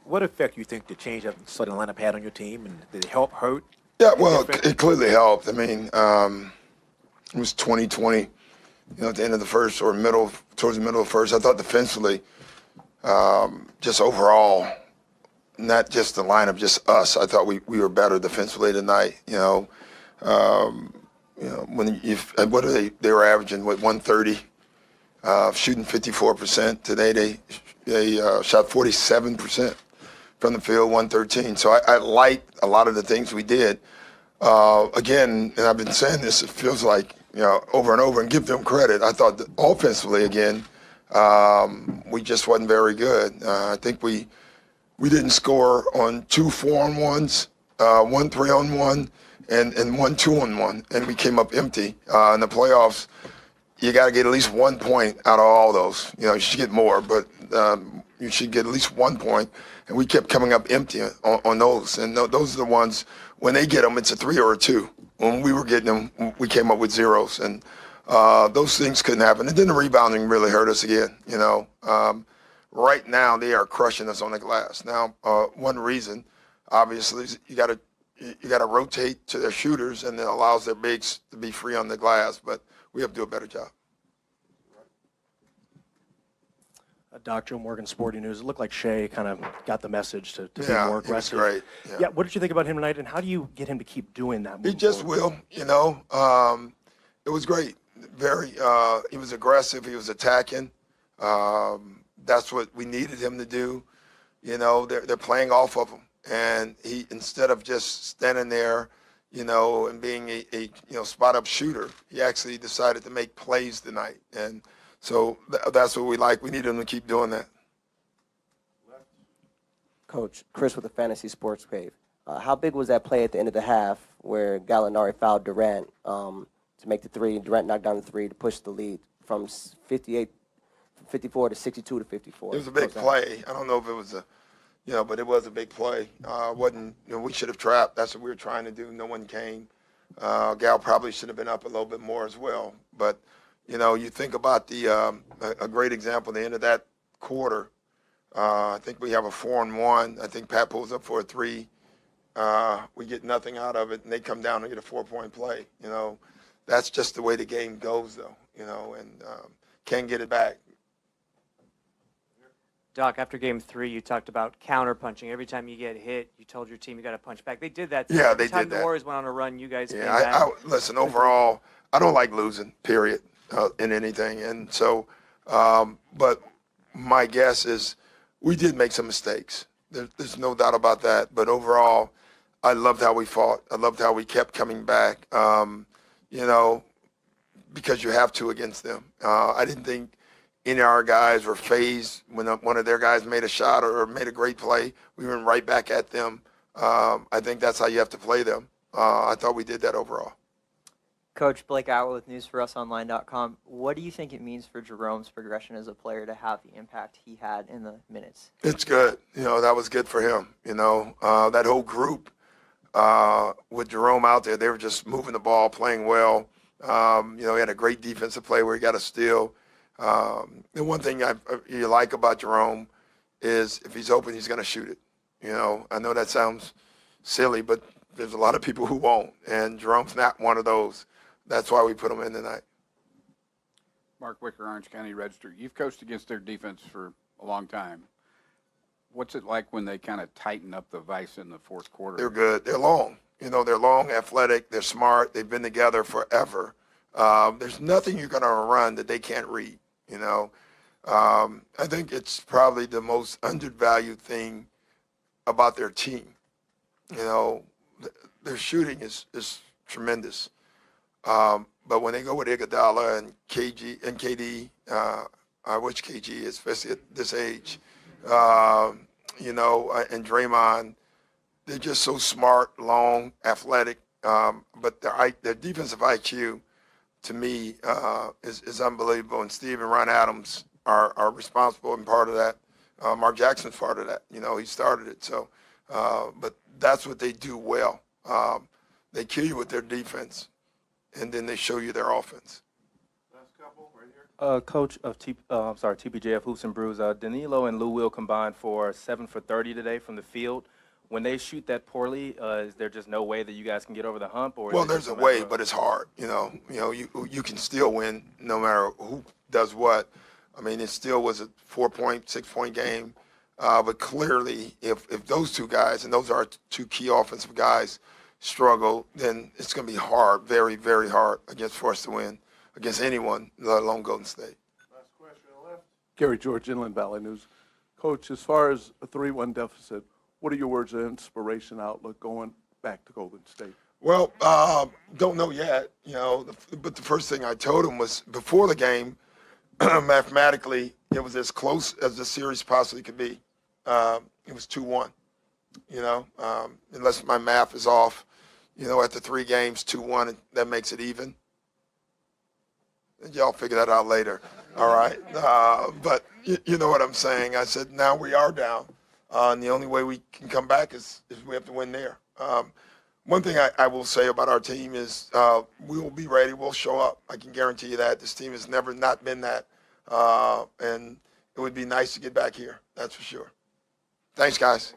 What effect do you think the change of starting lineup had on your team, and did it help, hurt? Yeah, Any well, different? it clearly helped. I mean, it was 2020, at the end of the first or towards the middle of the first. I thought defensively, just overall, not just the lineup, just us. I thought we were better defensively tonight. When what are they were averaging 130, shooting 54%. Today they shot 47% from the field, 113. So I liked a lot of the things we did. Again, and I've been saying this, it feels like, over and over, and give them credit. I thought that offensively, again, we just wasn't very good. I think we didn't score on 2 4-on-1s, 1 3-on-1, and 1 2-on-1, and we came up empty. In the playoffs, you got to get at least 1 point out of all those. You should get more, but you should get at least 1 point. And we kept coming up empty on those. And those are the ones, when they get them, it's a 3 or a 2. When we were getting them, we came up with zeros. And those things couldn't happen. And then the rebounding really hurt us again. Right now, they are crushing us on the glass. Now, one reason, obviously, is you got to rotate to their shooters, and it allows their bigs to be free on the glass. But we have to do a better job. Doc, Joe Morgan, Sporting News. It looked like Shea kind of got the message to be more aggressive. Great. Yeah. What did you think about him tonight, and how do you get him to keep doing that? He just forward? will. It was great. Very. He was aggressive. He was attacking. That's what we needed him to do. They're playing off of him, and he, instead of just standing there, and being a spot up shooter, he actually decided to make plays tonight. And so that's what we like. We need him to keep doing that. Coach, Chris with the Fantasy Sports Cave. How big was that play at the end of the half where Gallinari fouled Durant to make the three, and Durant knocked down the three to push the lead from 54 to 62 to 54? It was a big play. I don't know if it was but it was a big play. Wasn't we should have trapped. That's what we were trying to do. No one came. Gal probably should have been up a little bit more as well. But you think about a great example at the end of that quarter. I think we have a 4-on-1. I think Pat pulls up for a 3. We get nothing out of it, and they come down and get a 4-point play. That's just the way the game goes, though. And can't get it back. Doc, after game 3, you talked about counter-punching. Every time you get hit, you told your team you got to punch back. They did that. Yeah, they did that. Every time the Warriors went on a run, you guys came back. Yeah, listen, overall, I don't like losing, period, in anything. And so, but my guess is we did make some mistakes. There's no doubt about that. But overall, I loved how we fought. I loved how we kept coming back, because you have to against them. I didn't think any of our guys were phased when one of their guys made a shot or made a great play. We went right back at them. I think that's how you have to play them. I thought we did that overall. Coach, Blake Atwood with newsforusonline.com. What do you think it means for Jerome's progression as a player to have the impact he had in the minutes? It's good. That was good for him. That whole group with Jerome out there, they were just moving the ball, playing well. He had a great defensive play where he got a steal. The one thing you like about Jerome is if he's open, he's going to shoot it. I know that sounds silly, but there's a lot of people who won't, and Jerome's not one of those. That's why we put him in tonight. Mark Wicker, Orange County Register. You've coached against their defense for a long time. What's it like when they kind of tighten up the vise in the fourth quarter? They're good. They're long. They're long, athletic. They're smart. They've been together forever. There's nothing you're going to run that they can't read. I think it's probably the most undervalued thing about their team. Their shooting is tremendous. But when they go with Iguodala and KD, I wish KG, especially at this age, and Draymond, they're just so smart, long, athletic. But their defensive IQ, to me, is unbelievable. And Steve and Ron Adams are responsible and part of that. Mark Jackson's part of that. He started it. So, but that's what they do well. They kill you with their defense, and then they show you their offense. Last couple right here. Coach of TPJF Hoops and Brews, Danilo and Lou Will combined for 7 for 30 today from the field. When they shoot that poorly, is there just no way that you guys can get over the hump? Or is Well, it there's just a matter way, of- but it's hard. You can still win no matter who does what. I mean, it still was a 4-point, 6-point game. But clearly, if those two guys, and those are our two key offensive guys, struggle, then it's going to be hard, very, very hard for us to win against anyone, let alone Golden State. Last question on the left. Gary George, Inland Valley News. Coach, as far as a 3-1 deficit, what are your words of inspiration, outlook going back to Golden State? Well, don't know yet, but the first thing I told him was before the game, mathematically, it was as close as the series possibly could be. It was 2-1, unless my math is off. After 3 games, 2-1, that makes it even. Y'all figure that out later, all right? But you know what I'm saying. I said, now we are down, and the only way we can come back is we have to win there. One thing I will say about our team is we will be ready. We'll show up. I can guarantee you that. This team has never not been that, and it would be nice to get back here. That's for sure. Thanks, guys.